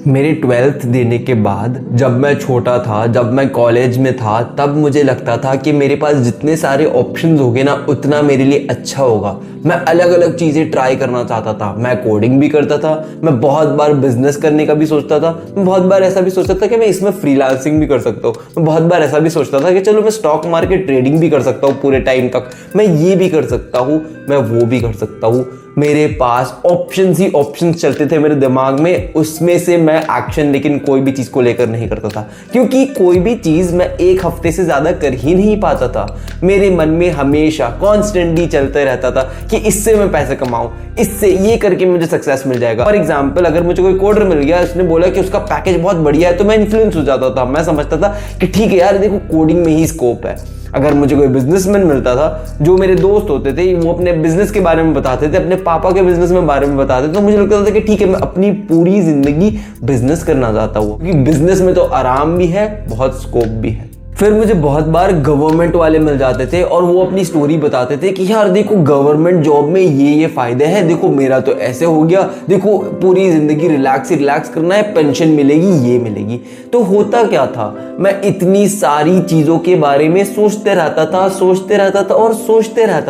मेरे 12th देने के बाद जब मैं छोटा था, जब मैं कॉलेज में था, तब मुझे लगता था कि मेरे पास जितने सारे ऑप्शंस होंगे ना उतना मेरे लिए अच्छा होगा। मैं अलग अलग चीज़ें ट्राई करना चाहता था। मैं कोडिंग भी करता था, मैं बहुत बार बिजनेस करने का भी सोचता था, मैं बहुत बार ऐसा भी सोचता था कि मैं इसमें फ्रीलांसिंग भी कर सकता हूँ। मैं बहुत बार ऐसा भी सोचता था कि चलो मैं स्टॉक मार्केट ट्रेडिंग भी कर सकता हूँ पूरे टाइम तक, मैं ये भी कर सकता हूँ, मैं वो भी कर सकता हूँ। मेरे पास ऑप्शंस ही ऑप्शंस चलते थे मेरे दिमाग में, उसमें से मैं एक्शन लेकिन कोई भी चीज़ को लेकर नहीं करता था, क्योंकि कोई भी चीज़ मैं एक हफ्ते से ज़्यादा कर ही नहीं पाता था। मेरे मन में हमेशा कॉन्स्टेंटली चलते रहता था कि इससे मैं पैसे कमाऊं, इससे ये करके मुझे सक्सेस मिल जाएगा। फॉर एग्जाम्पल, अगर मुझे कोई कोडर मिल गया, उसने बोला कि उसका पैकेज बहुत बढ़िया है, तो मैं इन्फ्लुएंस हो जाता था। मैं समझता था कि ठीक है यार, देखो कोडिंग में ही स्कोप है। अगर मुझे कोई बिजनेसमैन मिलता था, जो मेरे दोस्त होते थे, वो अपने बिजनेस के बारे में बताते थे, अपने पापा के बिजनेस में बारे में बताते थे, तो मुझे लगता था कि ठीक है, मैं अपनी पूरी जिंदगी बिजनेस करना चाहता हूँ, क्योंकि बिजनेस में तो आराम भी है, बहुत स्कोप भी है। फिर मुझे बहुत बार गवर्नमेंट वाले मिल जाते थे और वो अपनी स्टोरी बताते थे कि यार देखो, गवर्नमेंट जॉब में ये फायदे हैं, देखो मेरा तो ऐसे हो गया, देखो पूरी जिंदगी रिलैक्स करना है, पेंशन मिलेगी, ये मिलेगी। तो होता क्या था, मैं इतनी सारी चीजों के बारे में सोचते रहता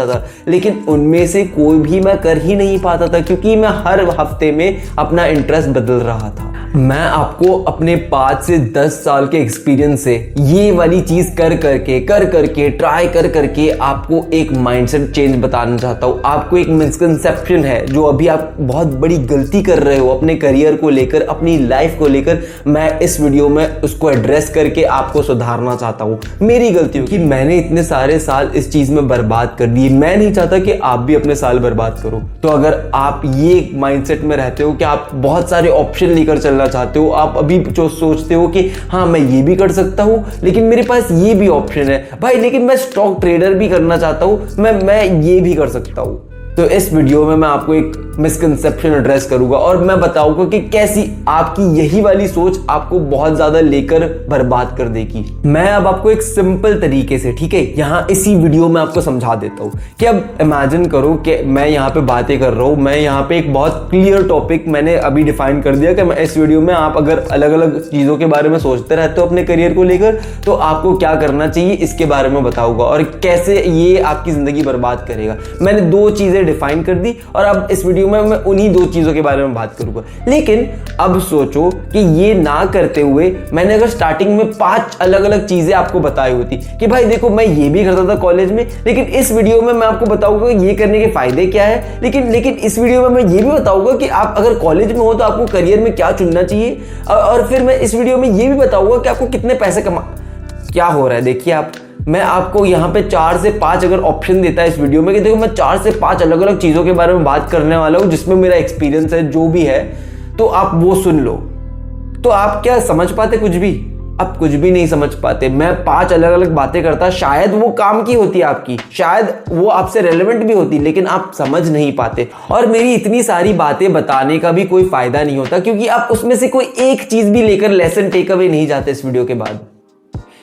था, लेकिन उनमें से कोई भी मैं कर ही नहीं पाता था, क्योंकि मैं हर हफ्ते में अपना इंटरेस्ट बदल रहा था। मैं आपको अपने 5 से 10 साल के एक्सपीरियंस से ये वाली चीज कर करके ट्राई करके आपको एक माइंडसेट चेंज बताना चाहता हूँ। आपको एक मिसकंसेप्शन है जो अभी आप बहुत बड़ी गलती कर रहे हो अपने करियर को लेकर, अपनी लाइफ को लेकर, मैं इस वीडियो में उसको एड्रेस करके आपको सुधारना चाहता हूँ। मेरी गलती हो कि मैंने इतने सारे साल इस चीज में बर्बाद कर दिए। मैं नहीं चाहता कि आप भी अपने साल बर्बाद करो। तो अगर आप ये माइंडसेट में रहते हो कि आप बहुत सारे ऑप्शन लेकर चलना चाहते हो, आप अभी जो सोचते हो कि हाँ मैं ये भी कर सकता हूँ, लेकिन मेरे पास ये भी ऑप्शन है भाई, लेकिन मैं स्टॉक ट्रेडर भी करना चाहता हूँ, मैं ये भी कर सकता हूँ। तो इस वीडियो में मैं आपको एक मिसकंसेप्शन एड्रेस करूंगा और मैं बताऊंगा कि कैसी आपकी यही वाली सोच आपको बहुत ज्यादा लेकर बर्बाद कर देगी। मैं अब आपको एक सिंपल तरीके से, ठीक है, यहाँ इसी वीडियो में आपको समझा देता हूँ कि अब इमेजिन करो कि मैं यहाँ पे बातें कर रहा हूँ, मैं यहाँ पे एक बहुत क्लियर टॉपिक मैंने अभी डिफाइन कर दिया कि मैं इस वीडियो में, आप अगर अलग अलग चीजों के बारे में सोचते रहते हो अपने करियर को लेकर, तो आपको क्या करना चाहिए इसके बारे में बताऊंगा और कैसे ये आपकी जिंदगी बर्बाद करेगा। मैंने 2 चीजें डिफाइन कर दी और अब इस वीडियो में मैं उन्हीं 2 चीजों के बारे में बात करूंगा। लेकिन अब सोचो कि ये ना करते हुए मैंने अगर स्टार्टिंग में 5 अलग अलग चीजें आपको बताई होती कि भाई देखो मैं ये भी करता था कॉलेज में, लेकिन इस वीडियो में मैं आपको बताऊंगा ये करने के फायदे क्या है, लेकिन इस वीडियो में मैं ये भी बताऊंगा कि आप अगर कॉलेज में हो तो आपको करियर में क्या चुनना चाहिए, और फिर मैं इस वीडियो में ये भी बताऊंगा कि आपको कितने पैसे क्या हो रहा है। देखिए, मैं आपको यहाँ पे 4 से 5 अगर ऑप्शन देता है इस वीडियो में कि देखो मैं 4 से 5 अलग अलग चीजों के बारे में बात करने वाला हूँ जिसमें मेरा एक्सपीरियंस है, जो भी है, तो आप वो सुन लो। तो आप क्या समझ पाते कुछ भी? आप कुछ भी नहीं समझ पाते। मैं 5 अलग अलग बातें करता, शायद वो काम की होती आपकी, शायद वो आपसे रेलेवेंट भी होती, लेकिन आप समझ नहीं पाते। और मेरी इतनी सारी बातें बताने का भी कोई फायदा नहीं होता, क्योंकि आप उसमें से कोई एक चीज भी लेकर लेसन टेक अवे नहीं जाते इस वीडियो के बाद।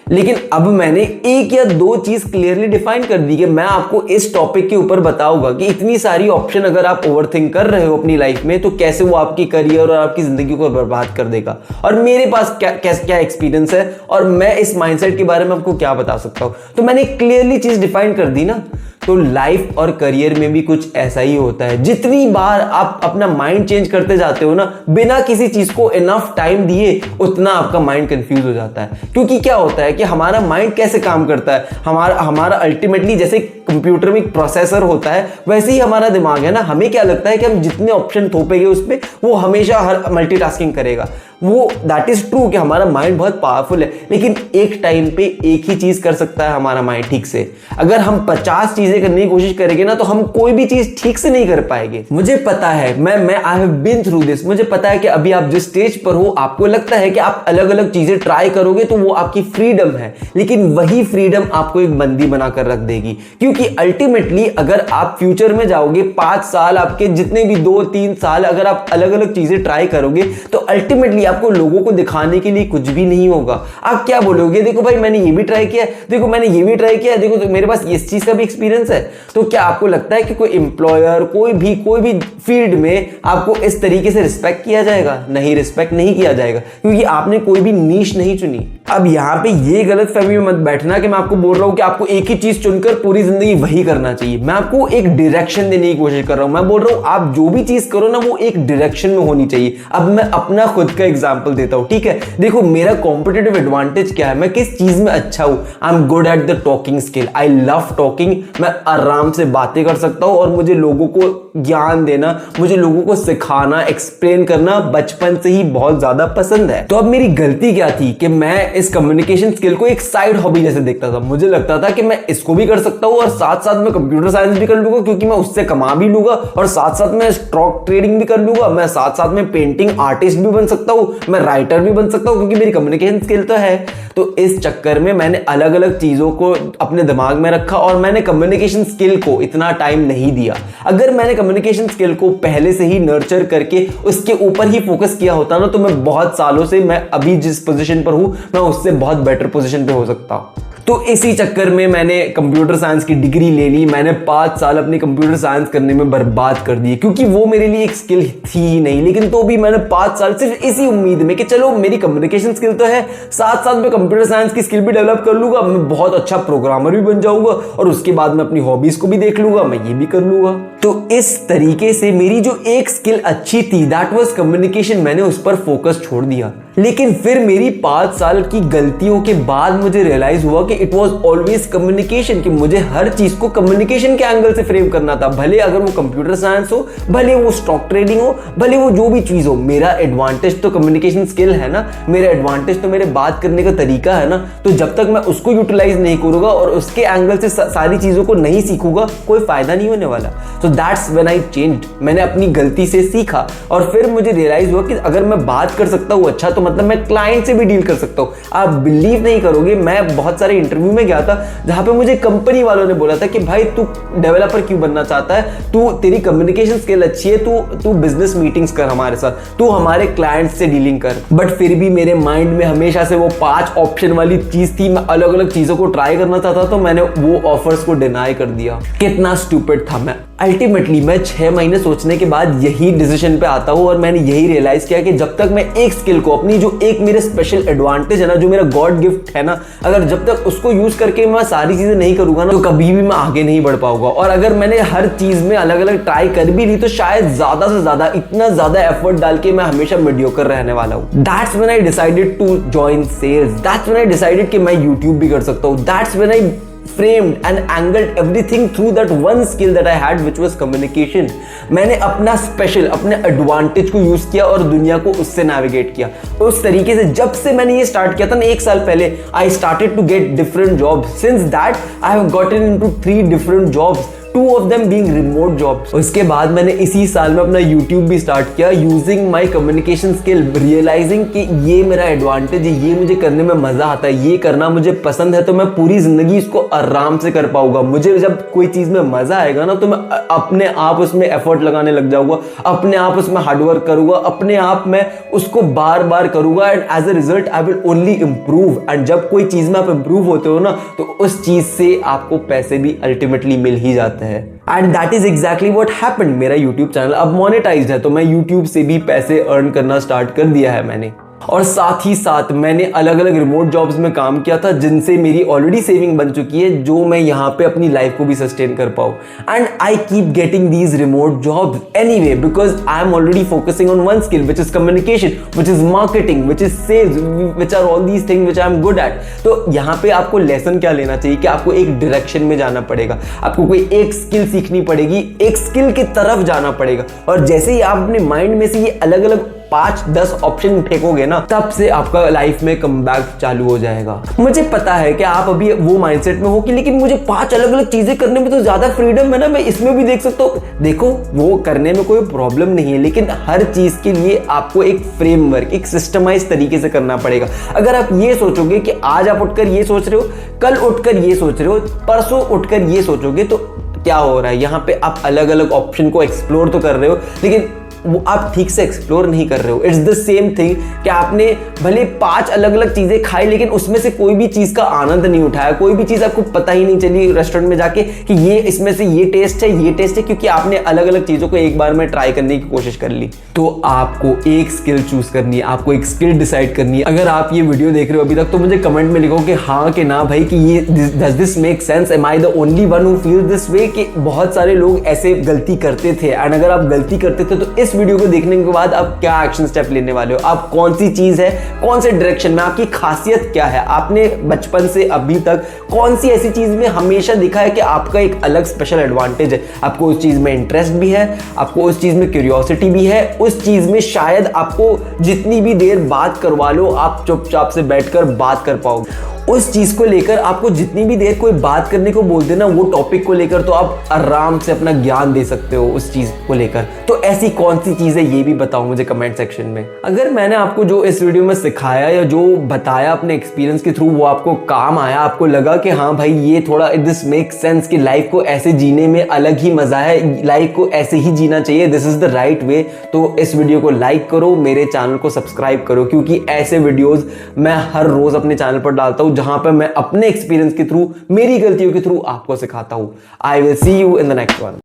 लेकिन अब मैंने 1 या 2 चीज क्लियरली डिफाइन कर दी कि मैं आपको इस टॉपिक के ऊपर बताऊंगा कि इतनी सारी ऑप्शन अगर आप ओवरथिंक कर रहे हो अपनी लाइफ में, तो कैसे वो आपकी करियर और आपकी जिंदगी को बर्बाद कर देगा। और मेरे पास क्या एक्सपीरियंस है और मैं इस माइंडसेट के बारे में आपको क्या बता सकता हूं। तो मैंने क्लियरली चीज डिफाइन कर दी ना। तो लाइफ और करियर में भी कुछ ऐसा ही होता है। जितनी बार आप अपना माइंड चेंज करते जाते हो ना, बिना किसी चीज को इनफ टाइम दिए, उतना आपका माइंड कंफ्यूज हो जाता है। क्योंकि क्या होता है कि हमारा माइंड कैसे काम करता है, हमारा अल्टीमेटली जैसे कंप्यूटर में एक प्रोसेसर होता है, वैसे ही हमारा दिमाग है ना। हमें क्या लगता है कि हम जितने ऑप्शन थोपेंगे उस पर, वो हमेशा हर मल्टीटास्किंग करेगा। वो दैट इज ट्रू कि हमारा माइंड बहुत पावरफुल है, लेकिन एक टाइम पे एक ही चीज कर सकता है हमारा माइंड ठीक से। अगर हम 50 चीजें करने की कोशिश करेंगे ना, तो हम कोई भी चीज ठीक से नहीं कर पाएंगे। मुझे पता है, मैं I have been through this. मुझे पता है कि अभी आप जिस स्टेज पर हो, आपको लगता है कि आप अलग अलग चीजें ट्राई करोगे तो वो आपकी फ्रीडम है, लेकिन वही फ्रीडम आपको एक बंदी बनाकर रख देगी। क्योंकि क्योंकि अल्टीमेटली अगर आप फ्यूचर में जाओगे 5 साल, आपके जितने भी 2-3 साल अगर आप अलग अलग चीजें ट्राई करोगे तो अल्टीमेटली आपको लोगों को दिखाने के लिए कुछ भी नहीं होगा। आप क्या बोलोगे, देखो भाई मैंने ये भी ट्राई किया, देखो मैंने ये भी ट्राई किया, देखो तो मेरे पास इस चीज का भी एक्सपीरियंस है। तो क्या आपको लगता है कि कोई एम्प्लॉयर कोई भी फील्ड में आपको इस तरीके से रिस्पेक्ट किया जाएगा? नहीं, रिस्पेक्ट नहीं किया जाएगा, क्योंकि आपने कोई भी नीश नहीं चुनी। अब यहाँ पे ये गलत फहमी में मत बैठना कि मैं आपको बोल रहा हूँ कि आपको एक ही चीज चुनकर पूरी जिंदगी वही करना चाहिए। मैं आपको एक डायरेक्शन देने की कोशिश कर रहा हूँ। मैं बोल रहा हूँ आप जो भी चीज करो ना वो एक डायरेक्शन में होनी चाहिए। अब मैं अपना खुद का एग्जांपल देता हूँ, ठीक है। देखो मेरा कॉम्पिटिटिव एडवांटेज क्या है, मैं किस चीज में अच्छा हूँ। आई am good at the talking skill, I love talking. मैं आराम से बातें कर सकता हूँ और मुझे लोगों को ज्ञान देना, मुझे लोगों को सिखाना, एक्सप्लेन करना बचपन से ही बहुत ज्यादा पसंद है। तो अब मेरी गलती क्या थी कि मैं इस कम्युनिकेशन स्किल को एक साइड हॉबी जैसे देखता था। मुझे लगता था कि मैं इसको भी कर सकता हूँ और साथ साथ में कंप्यूटर साइंस भी कर लूंगा, क्योंकि मैं उससे कमा भी लूंगा, और साथ साथ में स्टॉक ट्रेडिंग भी कर लूंगा, मैं साथ साथ में पेंटिंग आर्टिस्ट भी बन सकता हूँ, मैं राइटर भी बन सकता हूँ, क्योंकि मेरी कम्युनिकेशन स्किल तो है। तो इस चक्कर में मैंने अलग अलग चीजों को अपने दिमाग में रखा और मैंने कम्युनिकेशन स्किल को इतना टाइम नहीं दिया। अगर मैंने कम्युनिकेशन स्किल को पहले से ही नर्चर करके उसके ऊपर ही फोकस किया होता ना, तो मैं बहुत सालों से, मैं अभी जिस पोजीशन पर हूं, मैं उससे बहुत बेटर पोजीशन पे हो सकता हूं। तो इसी चक्कर में मैंने कंप्यूटर साइंस की डिग्री ले ली। मैंने 5 साल अपनी कंप्यूटर साइंस करने में बर्बाद कर दिए, क्योंकि वो मेरे लिए एक स्किल थी ही नहीं। लेकिन तो भी मैंने 5 साल सिर्फ इसी उम्मीद में कि चलो मेरी कम्युनिकेशन स्किल तो है, साथ साथ में कंप्यूटर साइंस की स्किल भी डेवलप कर लूंगा, मैं बहुत अच्छा प्रोग्रामर भी बन जाऊंगा, और उसके बाद मैं अपनी हॉबीज को भी देख लूंगा, मैं ये भी कर लूंगा। तो इस तरीके से मेरी जो एक स्किल अच्छी थी, दैट वाज कम्युनिकेशन, मैंने उस पर फोकस छोड़ दिया। लेकिन फिर मेरी 5 साल की गलतियों के बाद मुझे रियलाइज हुआ कि इट वाज ऑलवेज कम्युनिकेशन, कि मुझे हर चीज को कम्युनिकेशन के एंगल से फ्रेम करना था। भले अगर वो कंप्यूटर साइंस हो, भले वो स्टॉक ट्रेडिंग हो, भले वो जो भी चीज हो, मेरा एडवांटेज तो कम्युनिकेशन स्किल है ना, मेरा एडवांटेज तो मेरे बात करने का तरीका है ना। तो जब तक मैं उसको यूटिलाइज नहीं करूंगा और उसके एंगल से सारी चीजों को नहीं सीखूंगा, कोई फायदा नहीं होने वाला। So that's when I changed. मैंने अपनी गलती से सीखा और फिर मुझे रियलाइज हुआ कि अगर मैं बात कर सकता हूँ अच्छा, तो मतलब मैं क्लाइंट से भी डील कर सकता हूँ। आप बिलीव नहीं करोगे, मैं बहुत सारे इंटरव्यू में गया था जहां पे मुझे कंपनी वालों ने बोला था कि भाई तू डेवलपर क्यों बनना चाहता है, तू, तेरी कम्युनिकेशन स्किल अच्छी है, तू बिजनेस मीटिंग्स कर हमारे साथ, तू हमारे क्लाइंट से डीलिंग कर। बट फिर भी मेरे माइंड में हमेशा से वो 5 ऑप्शन वाली चीज थी। मैं अलग अलग चीजों को ट्राई करना चाहता, तो मैंने वो ऑफर्स को डिनाई कर दिया। कितना स्टूपिड था मैं। अल्टीमेटली मैं 6 महीने सोचने के बाद यही डिसीजन पे आता हूँ और मैंने यही रियलाइज किया कि जब तक मैं एक स्किल को, अपनी जो एक मेरे स्पेशल एडवांटेज है ना, जो मेरा गॉड गिफ्ट है ना, अगर जब तक उसको यूज करके मैं सारी चीजें नहीं करूंगा ना, तो कभी भी मैं आगे नहीं बढ़ पाऊंगा। और अगर मैंने हर चीज में अलग अलग ट्राई कर भी ली, तो शायद ज्यादा से ज्यादा, इतना ज्यादा एफर्ट डाल के मैं हमेशा मीडियोकर रहने वाला हूँ। That's when I decided to join sales. That's when I decided कि मैं यूट्यूब भी कर सकता हूँ। That's when I framed and angled everything through that one skill that I had, which was communication. मैंने अपना स्पेशल, अपने एडवांटेज को यूज किया और दुनिया को उससे नेविगेट किया। उस तरीके से जब से मैंने ये स्टार्ट किया था ना 1 साल पहले, I started to get different jobs. Since that I have gotten into 3 different jobs, 2 of them being remote jobs. उसके बाद मैंने इसी साल में अपना YouTube भी स्टार्ट किया, using my communication skill, realizing कि ये मेरा एडवांटेज है, ये मुझे करने में मजा आता है, ये करना मुझे पसंद है, तो मैं पूरी जिंदगी इसको आराम से कर पाऊंगा। मुझे जब कोई चीज में मजा आएगा ना, तो मैं अपने आप उसमें एफर्ट लगाने लग जाऊंगा, अपने आप उसमें हार्डवर्क करूंगा, अपने आप में उसको बार बार करूंगा, and as a result I will only improve. And जब कोई चीज में आप इंप्रूव होते हो ना, तो उस चीज से आपको पैसे भी अल्टीमेटली मिल ही जाते हैं। And that is exactly what happened. मेरा यूट्यूब चैनल अब मोनेटाइज्ड है, तो मैं यूट्यूब से भी पैसे अर्न करना स्टार्ट कर दिया है मैंने। और साथ ही साथ मैंने अलग अलग रिमोट जॉब्स में काम किया था, जिनसे मेरी ऑलरेडी सेविंग बन चुकी है, जो मैं यहाँ पे अपनी लाइफ को भी सस्टेन कर पाऊँ। And I keep getting these remote jobs anyway, because I am already focusing on one skill, which is communication, which is marketing, which is sales, which are all these things which I am good at. तो यहाँ पे आपको lesson क्या लेना चाहिए कि आपको एक डायरेक्शन में जाना पड़ेगा, आपको कोई एक स्किल सीखनी पड़ेगी, एक स्किल की तरफ जाना पड़ेगा। और जैसे ही आप अपने माइंड में से ये अलग अलग 5-10 ऑप्शन फेंकोगे ना, तब से आपका लाइफ में कमबैक चालू हो जाएगा। मुझे पता है कि आप अभी वो माइंडसेट में हो कि लेकिन मुझे 5 अलग अलग चीजें करने में तो ज्यादा फ्रीडम है ना, मैं इसमें भी देख सकता हूँ। देखो, वो करने में कोई प्रॉब्लम नहीं है, लेकिन हर चीज के लिए आपको एक फ्रेमवर्क, एक सिस्टमाइज तरीके से करना पड़ेगा। अगर आप ये सोचोगे कि आज आप उठकर ये सोच रहे हो, कल उठकर ये सोच रहे हो, परसों उठकर ये सोचोगे, तो क्या हो रहा है यहाँ पे? आप अलग अलग ऑप्शन को एक्सप्लोर तो कर रहे हो, लेकिन वो आप ठीक से एक्सप्लोर नहीं कर रहे हो। इट्स द सेम थिंग कि आपने भले 5 अलग अलग चीजें खाई, लेकिन उसमें से कोई भी चीज का आनंद नहीं उठाया, कोई भी चीज आपको पता ही नहीं चली रेस्टोरेंट में जाके कि ये इसमें से ये टेस्ट है, ये टेस्ट है, क्योंकि आपने अलग अलग चीजों को एक बार में ट्राई करने की कोशिश कर ली। तो आपको एक स्किल चूज करनी है, आपको एक स्किल डिसाइड करनी है। अगर आप ये वीडियो देख रहे हो अभी तक, तो मुझे कमेंट में लिखो कि हाँ कि ना भाई, कि ये does this make sense, am I the only one who feel this way, कि बहुत सारे लोग ऐसे गलती करते थे। एंड अगर आप गलती करते थे तो इस वीडियो को देखने के बाद आप क्या एक्शन स्टेप लेने वाले हो, आप कौन सी चीज है, कौन से डायरेक्शन में, आपकी खासियत क्या है, आपने बचपन से अभी तक कौन सी ऐसी चीज में हमेशा दिखा है कि आपका एक अलग स्पेशल एडवांटेज है, आपको उस चीज में इंटरेस्ट भी है, आपको उस चीज में क्यूरियोसिटी भी है, उस चीज में शायद आपको जितनी भी देर बात करवा लो, आप चुपचाप से बैठकर बात कर पाओगे। उस चीज को लेकर आपको जितनी भी देर कोई बात करने को बोल देना वो टॉपिक को लेकर, तो आप आराम से अपना ज्ञान दे सकते हो उस चीज को लेकर। तो ऐसी कौन सी चीज है ये भी बताओ मुझे कमेंट सेक्शन में। अगर मैंने आपको जो इस वीडियो में सिखाया या जो बताया अपने एक्सपीरियंस के थ्रू वो आपको काम आया, आपको लगा कि हाँ भाई ये थोड़ा दिस मेक सेंस कि लाइफ को ऐसे जीने में अलग ही मजा है, लाइफ को ऐसे ही जीना चाहिए, this is the right way, तो इस वीडियो को लाइक करो, मेरे चैनल को सब्सक्राइब करो, क्योंकि ऐसे वीडियोस मैं हर रोज अपने चैनल पर डालता हूं जहां पर मैं अपने एक्सपीरियंस के थ्रू, मेरी गलतियों के थ्रू आपको सिखाता हूं। I will see you in the next one.